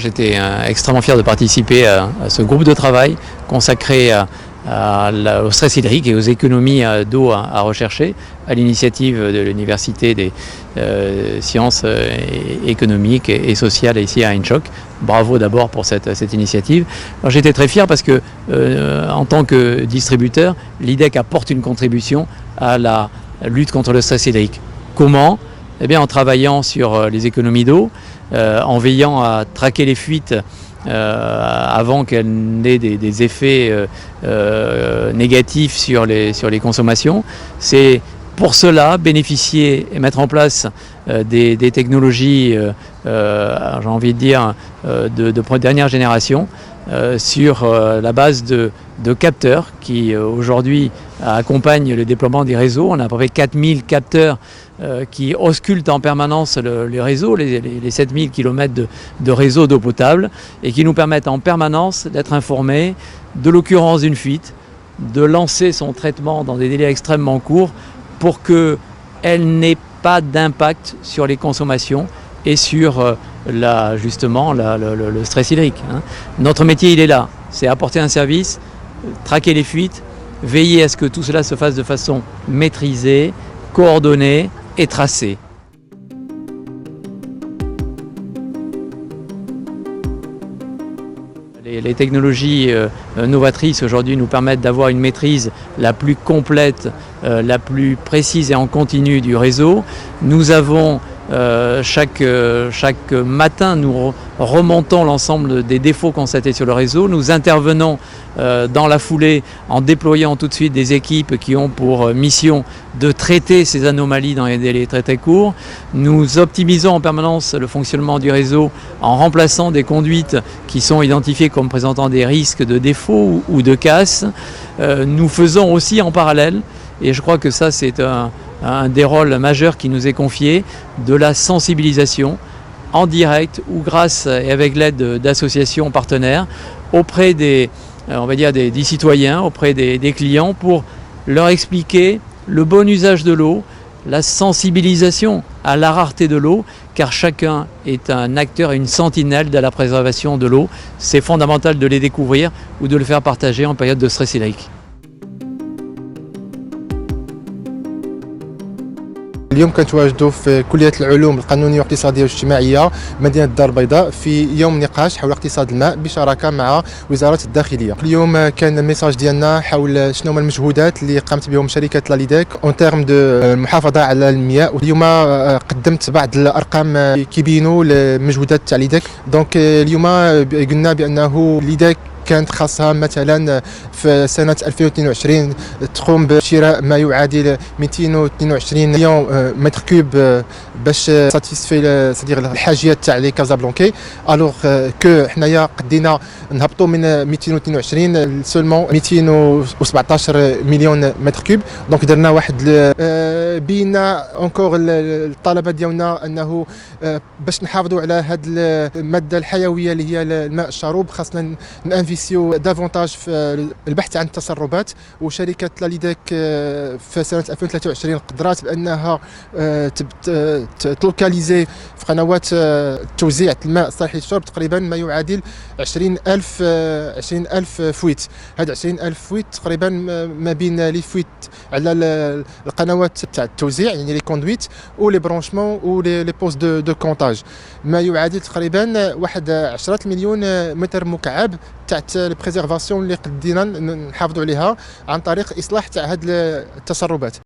j'étais extrêmement fier de participer à ce groupe de travail consacré au stress hydrique et aux économies d'eau à rechercher, à l'initiative de l'Université des sciences économiques et sociales ici à Ain-Chok. Bravo d'abord pour cette initiative. J'étais très fier parce que en tant que distributeur, l'IDEC apporte une contribution à la lutte contre le stress hydrique. Comment ? Eh bien en travaillant sur les économies d'eau, en veillant à traquer les fuites avant qu'elles n'aient des effets négatifs sur les consommations. C'est pour cela bénéficier et mettre en place des technologies, j'ai envie de dire, de dernière génération, sur la base de capteurs qui aujourd'hui accompagnent le déploiement des réseaux. On a à peu près 4000 capteurs qui auscultent en permanence les réseaux, les 7000 km de réseaux d'eau potable, et qui nous permettent en permanence d'être informés de l'occurrence d'une fuite, de lancer son traitement dans des délais extrêmement courts pour qu'elle n'ait pas d'impact sur les consommations et sur justement le stress hydrique. Notre métier, il est là, c'est apporter un service, traquer les fuites, veiller à ce que tout cela se fasse de façon maîtrisée, coordonnée et tracée. Les technologies novatrices aujourd'hui nous permettent d'avoir une maîtrise la plus complète, la plus précise et en continu du réseau. Nous avons chaque matin, nous remontons l'ensemble des défauts constatés sur le réseau. Nous intervenons dans la foulée en déployant tout de suite des équipes qui ont pour mission de traiter ces anomalies dans les délais très très courts. Nous optimisons en permanence le fonctionnement du réseau en remplaçant des conduites qui sont identifiées comme présentant des risques de défaut ou de casse. Nous faisons aussi en parallèle, et je crois que ça c'est un des rôles majeurs qui nous est confié, de la sensibilisation en direct ou grâce et avec l'aide d'associations partenaires auprès des citoyens, auprès des clients, pour leur expliquer le bon usage de l'eau, la sensibilisation à la rareté de l'eau, car chacun est un acteur et une sentinelle de la préservation de l'eau. C'est fondamental de les découvrir ou de le faire partager en période de stress hydrique. اليوم كنتواجدوا في كلية العلوم القانونية والاقتصادية والاجتماعية مدينة الدار البيضاء في يوم نقاش حول اقتصاد الماء بشراكة مع وزارة الداخلية. اليوم كان الميساج ديالنا حول شنو هما المجهودات اللي قامت بهم شركة لاليديك اون تيرم دو المحافظة على المياه. اليوم قدمت بعض الأرقام كيبينوا المجهودات تاع ليديك. دونك اليوم قلنا بأنه ليديك كانت خاصها مثلا في سنة 2022 تقوم بشراء ما يعادل 222 مليون متر كوب باش ساتيسفي الحاجيات تاع لي كازابلانكي، الوغ كو حنايا قدينا نهبطوا من 222 سولمون 217 مليون متر كوب. دونك درنا واحد بينا اونكور الطلبه ديالنا انه باش نحافظوا على هذه الماده الحيويه اللي هي الماء الشروب خاصنا نانفيسيو دافونتاج في البحث عن التسربات. وشركه لاليديك في سنه 2023 قدرات بانها تلوكاليزي في قنوات توزيع الماء الصالح للشرب تقريبا ما يعادل 20,000 فويت. هاد 20,000 فويت تقريبا ما بين لي فويت على القنوات تاع التوزيع يعني لي كوندويت و لي برونشمون و لي بوست دو كونتاج، ما يعادل تقريبا واحد 10 مليون متر مكعب تاع البريزيرفاسيون اللي قدينا نحافظوا عليها عن طريق اصلاح تاع هاد التسربات.